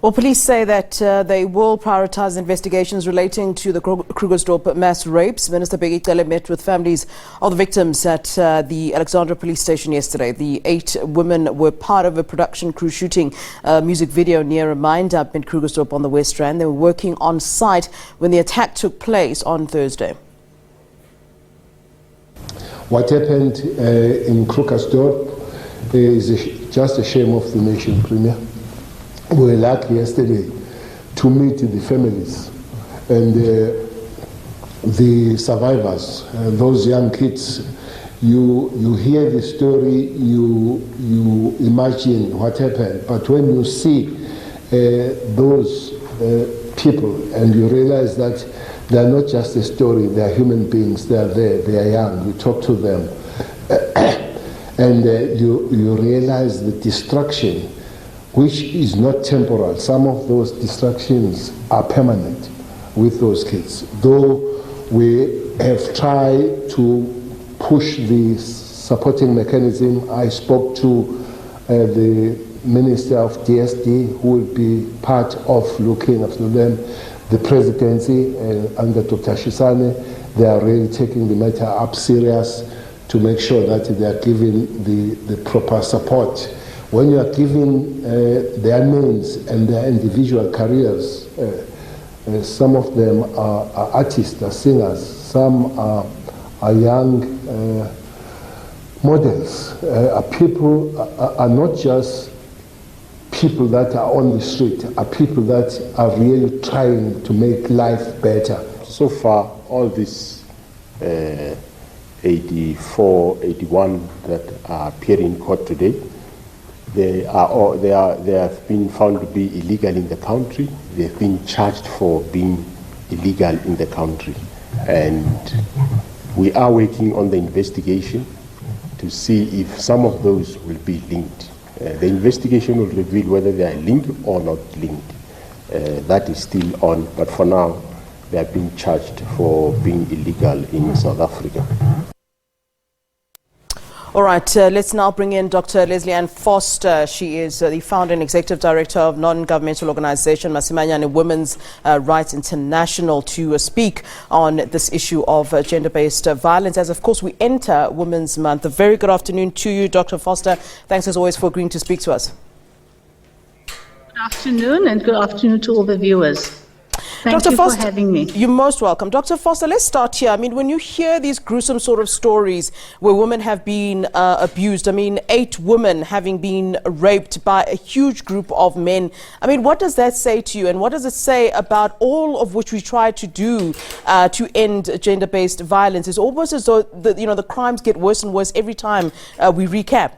Well, police say that they will prioritise investigations relating to the Krugersdorp mass rapes. Minister Begitele met with families of the victims at the Alexandra police station yesterday. The 8 women were part of a production crew shooting a music video near a mine dump in Krugersdorp on the West Rand. They were working on site when the attack took place on Thursday. What happened in Krugersdorp is just a shame of the nation, Premier. We were lucky yesterday to meet the families and the survivors, those young kids. You hear the story, you imagine what happened, but when you see those people and you realize that they are not just a story, they are human beings, they are there, they are young, you talk to them, and you realize the destruction, which is not temporal. Some of those destructions are permanent with those kids. Though we have tried to push the supporting mechanism, I spoke to the Minister of DSD, who will be part of looking after them, the presidency under Dr. Shisane. They are really taking the matter up serious to make sure that they are giving the proper support. When you are giving their names and their individual careers, some of them are artists, are singers, some are young models, people are not just people that are on the street, are people that are really trying to make life better. So far, all these 84, 81 that are appearing in court today, they have been found to be illegal in the country. They've been charged for being illegal in the country. And we are working on the investigation to see if some of those will be linked. The investigation will reveal whether they are linked or not linked. That is still on, but for now, they have been charged for being illegal in South Africa. All right, let's now bring in Dr. Lesley Ann Foster. She is the founder and executive director of non-governmental organization Masimanyane Women's Rights International to speak on this issue of gender-based violence as, of course, we enter Women's Month. A very good afternoon to you, Dr. Foster. Thanks as always for agreeing to speak to us. Good afternoon, and good afternoon to all the viewers. Thank Dr. you Foster, for having me. You're most welcome. Dr. Foster, let's start here. I mean, when you hear these gruesome sort of stories where women have been abused, I mean, 8 women having been raped by a huge group of men, I mean, what does that say to you? And what does it say about all of which we try to do to end gender-based violence? It's almost as though the crimes get worse and worse every time we recap.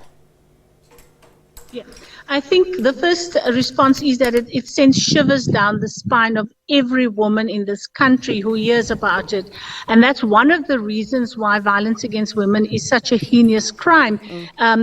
Yeah. I think the first response is that it sends shivers down the spine of every woman in this country who hears about it. And that's one of the reasons why violence against women is such a heinous crime,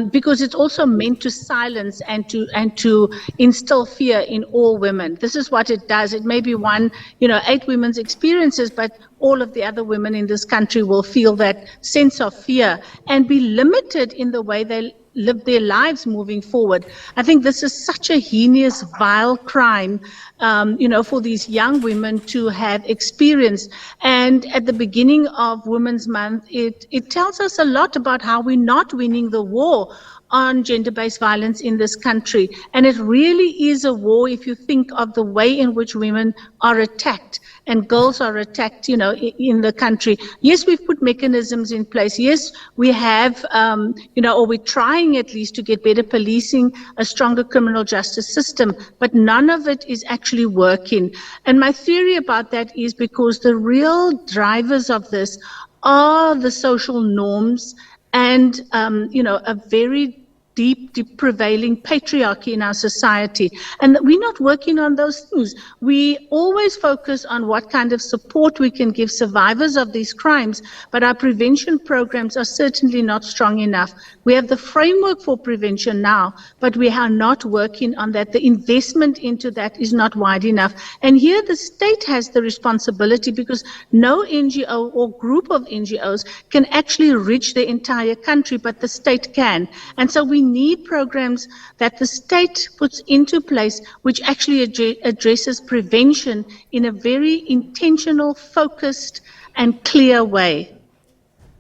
because it's also meant to silence and to instill fear in all women. This is what it does. It may be 8 women's experiences, but all of the other women in this country will feel that sense of fear and be limited in the way they live their lives moving forward. I think this is such a heinous, vile crime, for these young women to have experienced. And at the beginning of Women's Month, it tells us a lot about how we're not winning the war on gender-based violence in this country. And it really is a war if you think of the way in which women are attacked and girls are attacked, in the country. Yes, we've put mechanisms in place. Yes, we have, or we're trying at least to get better policing, a stronger criminal justice system, but none of it is actually working. And my theory about that is because the real drivers of this are the social norms and, a very deep prevailing patriarchy in our society. And we're not working on those things. We always focus on what kind of support we can give survivors of these crimes, but our prevention programs are certainly not strong enough. We have the framework for prevention now, but we are not working on that. The investment into that is not wide enough. And here the state has the responsibility, because no NGO or group of NGOs can actually reach the entire country, but the state can. And so we need programs that the state puts into place which actually addresses prevention in a very intentional, focused and clear way.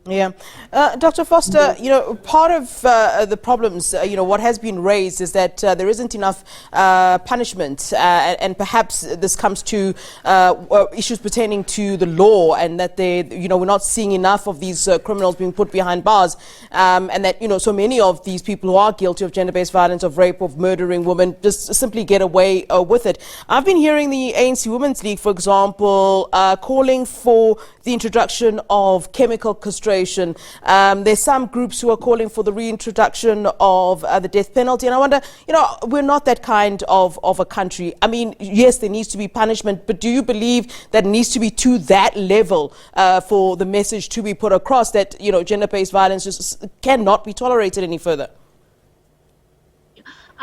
Yeah. Dr. Foster, part of the problems, what has been raised is that there isn't enough punishment and perhaps this comes to issues pertaining to the law and that we're not seeing enough of these criminals being put behind bars and that, so many of these people who are guilty of gender-based violence, of rape, of murdering women, just simply get away with it. I've been hearing the ANC Women's League, for example, calling for the introduction of chemical castration. There's some groups who are calling for the reintroduction of the death penalty. And I wonder, we're not that kind of a country. I mean, yes, there needs to be punishment, but do you believe that it needs to be to that level for the message to be put across that, gender-based violence just cannot be tolerated any further?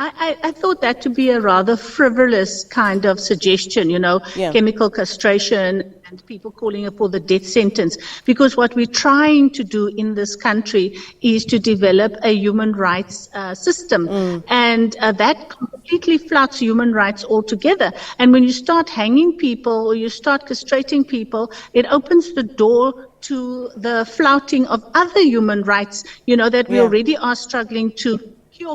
I thought that to be a rather frivolous kind of suggestion, chemical castration and people calling for the death sentence, because what we're trying to do in this country is to develop a human rights system, and that completely flouts human rights altogether. And when you start hanging people or you start castrating people, it opens the door to the flouting of other human rights, that we already are struggling to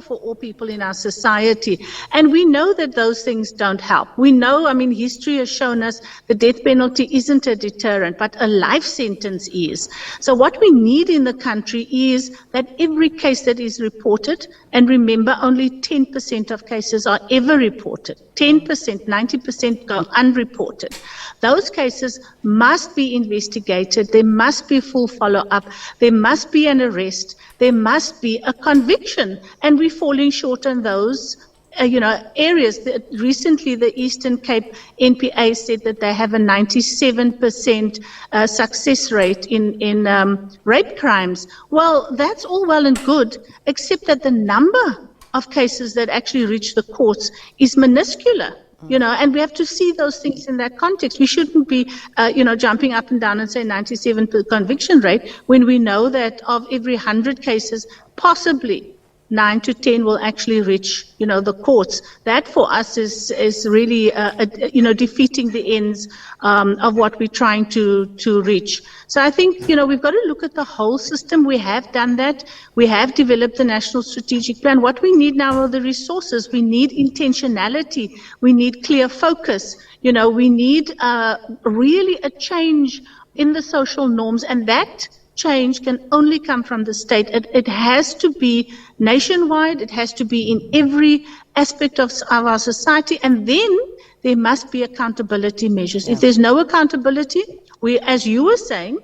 for all people in our society. And we know that those things don't help. We know, history has shown us the death penalty isn't a deterrent, but a life sentence is. So what we need in the country is that every case that is reported, and remember, only 10% of cases are ever reported. 10%, 90% go unreported. Those cases must be investigated. There must be full follow-up. There must be an arrest. There must be a conviction. And we're falling short on those areas. Recently, the Eastern Cape NPA said that they have a 97% success rate in rape crimes. Well, that's all well and good, except that the number of cases that actually reach the courts is minuscule. And we have to see those things in that context. We shouldn't be, jumping up and down and say 97% conviction rate when we know that of every 100 cases, possibly 9 to 10 will actually reach, the courts. That for us is really, defeating the ends of what we're trying to reach. So I think, we've got to look at the whole system. We have done that. We have developed the National Strategic Plan. What we need now are the resources. We need intentionality. We need clear focus. We need really a change in the social norms, and that change can only come from the state. It has to be nationwide. It has to be in every aspect of our society. And then there must be accountability measures. If there's no accountability, we, as you were saying,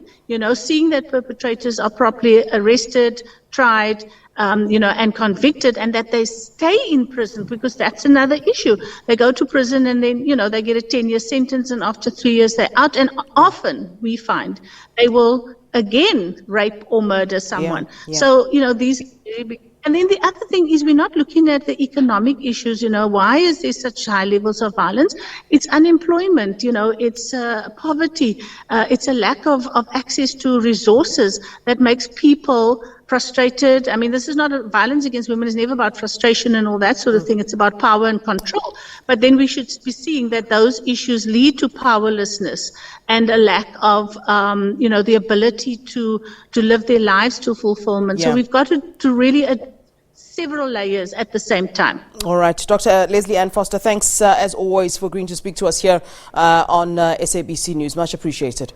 seeing that perpetrators are properly arrested, tried, and convicted, and that they stay in prison, because that's another issue. They go to prison and then, they get a 10-year sentence, and after 3 years they're out. And often we find they will again rape or murder someone. So, these very big. And then the other thing is we're not looking at the economic issues. Why is there such high levels of violence? It's unemployment, it's poverty, it's a lack of access to resources that makes people frustrated. This is not violence against women is never about frustration and all that sort of thing. It's about power and control. But then we should be seeing that those issues lead to powerlessness and a lack of, the ability to live their lives to fulfillment. So we've got to really several layers at the same time. All right. Dr. Lesley Ann Foster, thanks as always for agreeing to speak to us here on SABC News. Much appreciated.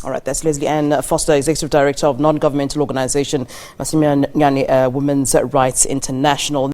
All right, that's Lesley Ann Foster, Executive Director of non-governmental organization Masimanyane Women's Rights International.